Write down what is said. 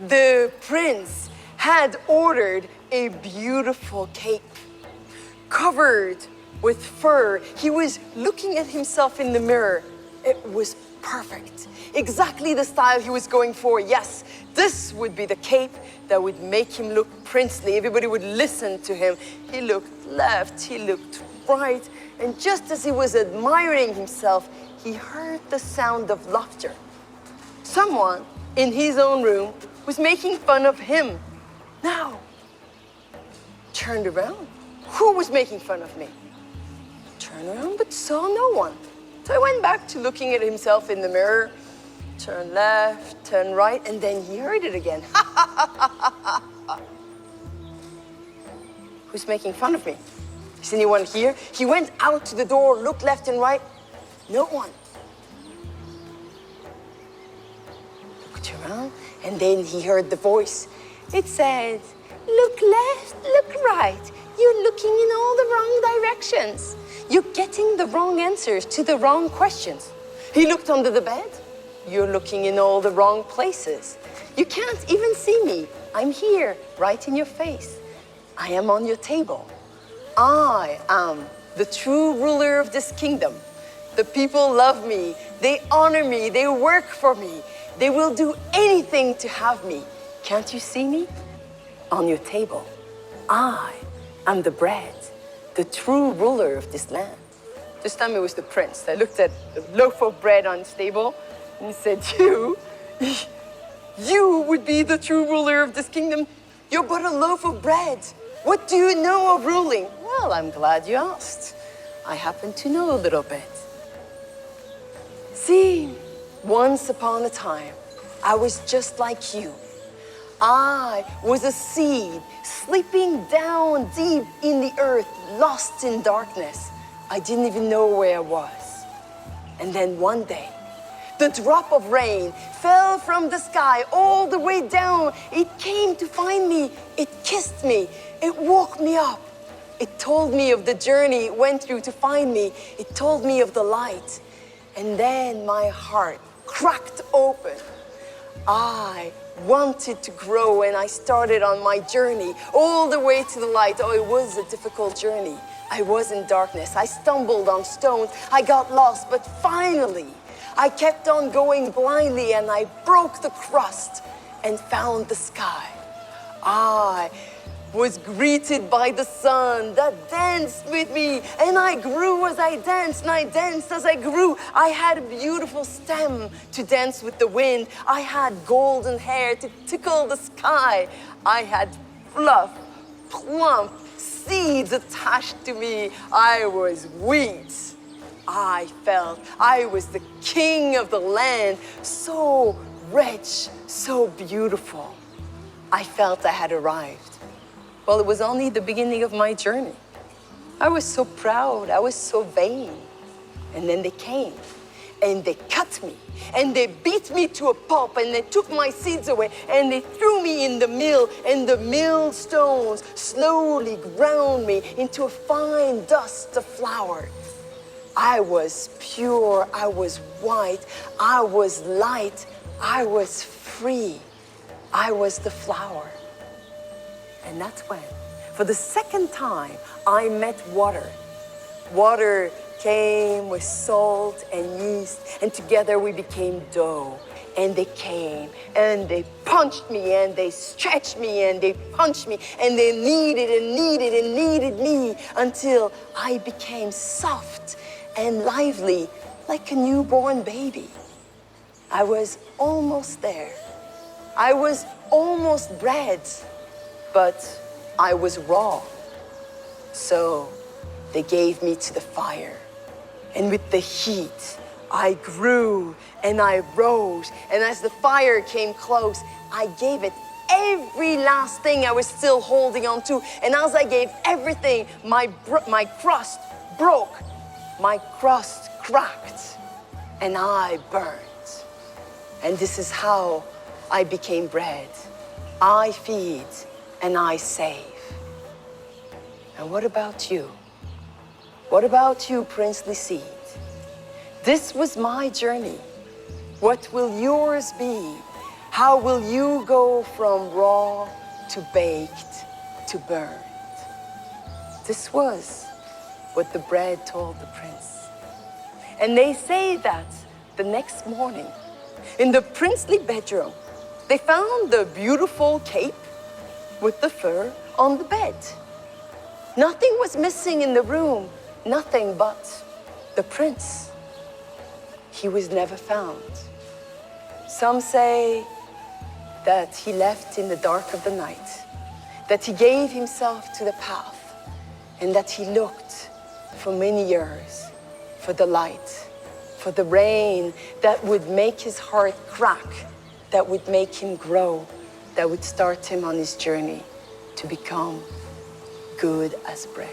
The prince had ordered a beautiful cape covered with fur. He was looking at himself in the mirror. It was perfect. Exactly the style he was going for. Yes, this would be the cape that would make him look princely. Everybody would listen to him. He looked left, he looked right, and just as he was admiring himself, he heard the sound of laughter. Someone in his own room was making fun of him. Now, turned around. Who was making fun of me? Turned around, but saw no one. So he went back to looking at himself in the mirror. Turn left, turn right, and then he heard it again. Who's making fun of me? Is anyone here? He went out to the door, looked left and right. No one. Looked around, and then he heard the voice. It said, look left, look right. You're looking in all the wrong directions. You're getting the wrong answers to the wrong questions. He looked under the bed. You're looking in all the wrong places. You can't even see me. I'm here, right in your face. I am on your table. I am the true ruler of this kingdom. The people love me. They honor me. They work for me. They will do anything to have me. Can't you see me? On your table. I am the bread, the true ruler of this land. This time it was the prince. I looked at the loaf of bread on his table and he said, you would be the true ruler of this kingdom. You're but a loaf of bread. What do you know of ruling? Well, I'm glad you asked. I happen to know a little bit. See, once upon a time, I was just like you. I was a seed sleeping down deep in the earth, lost in darkness. I didn't even know where I was. And then one day, the drop of rain fell from the sky all the way down. It came to find me. It kissed me. It woke me up. It told me of the journey it went through to find me. It told me of the light. And then my heart cracked open. I wanted to grow and I started on my journey all the way to the light. Oh, it was a difficult journey. I was in darkness. I stumbled on stones. I got lost, but finally, I kept on going blindly and I broke the crust and found the sky. I was greeted by the sun that danced with me, and I grew as I danced, and I danced as I grew. I had a beautiful stem to dance with the wind. I had golden hair to tickle the sky. I had fluff, plump seeds attached to me. I was wheat. I felt I was the king of the land, so rich, so beautiful. I felt I had arrived. Well, it was only the beginning of my journey. I was so proud, I was so vain. And then they came, and they cut me, and they beat me to a pulp, and they took my seeds away, and they threw me in the mill, and the millstones slowly ground me into a fine dust of flour. I was pure, I was white, I was light, I was free. I was the flower. And that's when, for the second time, I met water. Water came with salt and yeast, and together we became dough. And they came, and they punched me, and they stretched me, and they punched me, and they kneaded and kneaded and kneaded me until I became soft and lively like a newborn baby. I was almost there. I was almost bred. But I was raw. So they gave me to the fire. And with the heat, I grew and I rose. And as the fire came close, I gave it every last thing I was still holding on to. And as I gave everything, my crust broke. My crust cracked. And I burned. And this is how I became bread. I feed and I save. And what about you? What about you, princely seed? This was my journey. What will yours be? How will you go from raw to baked to burnt? This was what the bread told the prince. And they say that the next morning, in the princely bedroom, they found the beautiful cape with the fur on the bed. Nothing was missing in the room, nothing but the prince. He was never found. Some say that he left in the dark of the night, that he gave himself to the path, and that he looked for many years for the light, for the rain that would make his heart crack, that would make him grow, that would start him on his journey to become good as bread.